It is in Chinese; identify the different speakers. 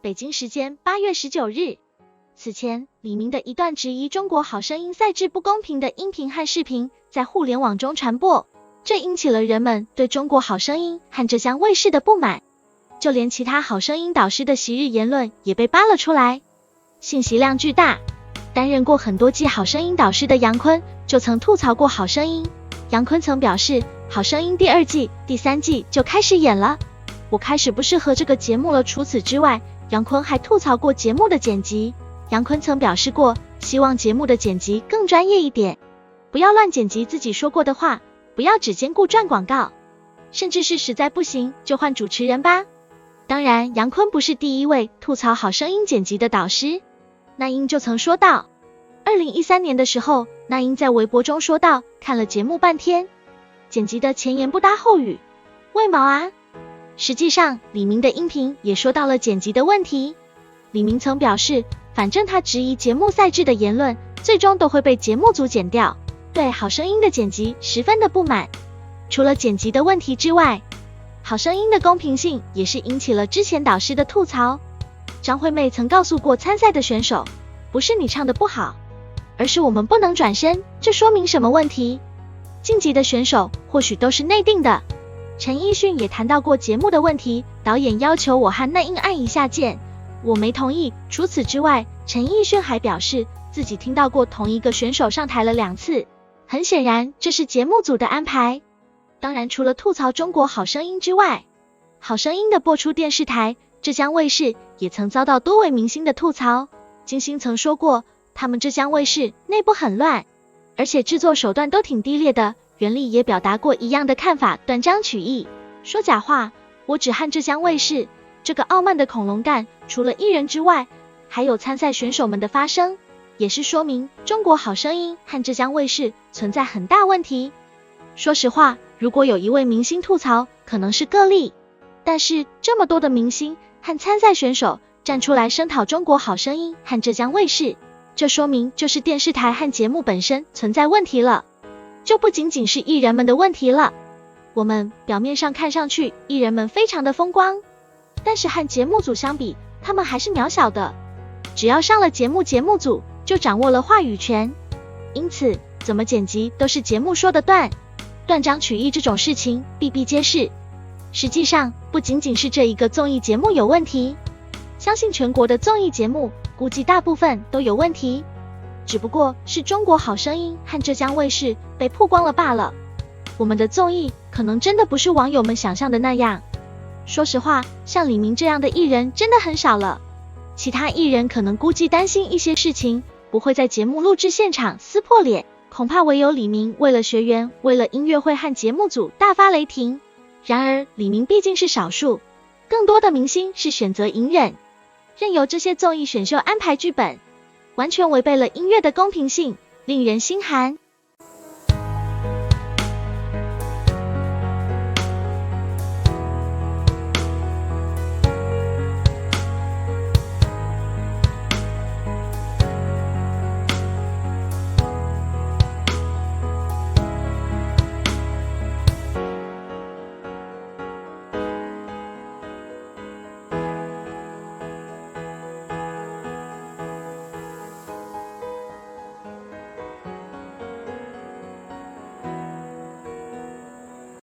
Speaker 1: 北京时间8月19日。此前，李明的一段质疑中国好声音赛制不公平的音频和视频在互联网中传播，这引起了人们对中国好声音和浙江卫视的不满。就连其他好声音导师的昔日言论也被扒了出来，信息量巨大。担任过很多季好声音导师的杨坤就曾吐槽过好声音。杨坤曾表示，好声音第2季、第3季就开始演了，我开始不适合这个节目了。除此之外，杨坤还吐槽过节目的剪辑。杨坤曾表示过，希望节目的剪辑更专业一点，不要乱剪辑自己说过的话，不要只兼顾赚广告，甚至是实在不行就换主持人吧。当然，杨坤不是第一位吐槽好声音剪辑的导师。那英就曾说到，2013年的时候，那英在微博中说到，看了节目半天，剪辑的前言不搭后语，为毛啊？实际上，李明的音频也说到了剪辑的问题。李明曾表示，反正他质疑节目赛制的言论，最终都会被节目组剪掉，对好声音的剪辑十分的不满。除了剪辑的问题之外，好声音的公平性也是引起了之前导师的吐槽。张惠妹曾告诉过参赛的选手，不是你唱的不好，而是我们不能转身，这说明什么问题？晋级的选手或许都是内定的。陈奕迅也谈到过节目的问题，导演要求我和那英按一下键，我没同意。除此之外，陈奕迅还表示自己听到过同一个选手上台了2次，很显然这是节目组的安排。当然，除了吐槽中国好声音之外，好声音的播出电视台浙江卫视也曾遭到多位明星的吐槽。金星曾说过，他们浙江卫视内部很乱，而且制作手段都挺低劣的。袁立也表达过一样的看法，断章取义，说假话。我只和浙江卫视这个傲慢的恐龙干，除了艺人之外，还有参赛选手们的发声，也是说明中国好声音和浙江卫视存在很大问题。说实话，如果有一位明星吐槽，可能是个例，但是这么多的明星和参赛选手站出来声讨中国好声音和浙江卫视，这说明就是电视台和节目本身存在问题了，就不仅仅是艺人们的问题了。我们表面上看上去艺人们非常的风光，但是和节目组相比，他们还是渺小的。只要上了节目，节目组就掌握了话语权，因此怎么剪辑都是节目说的断章取义，这种事情比比皆是。实际上不仅仅是这一个综艺节目有问题，相信全国的综艺节目估计大部分都有问题，只不过是中国好声音和浙江卫视被曝光了罢了。我们的综艺可能真的不是网友们想象的那样。说实话，像李明这样的艺人真的很少了，其他艺人可能估计担心一些事情，不会在节目录制现场撕破脸，恐怕唯有李明为了学员，为了音乐会和节目组大发雷霆。然而李明毕竟是少数，更多的明星是选择隐忍，任由这些综艺选秀安排剧本，完全违背了音乐的公平性，令人心寒。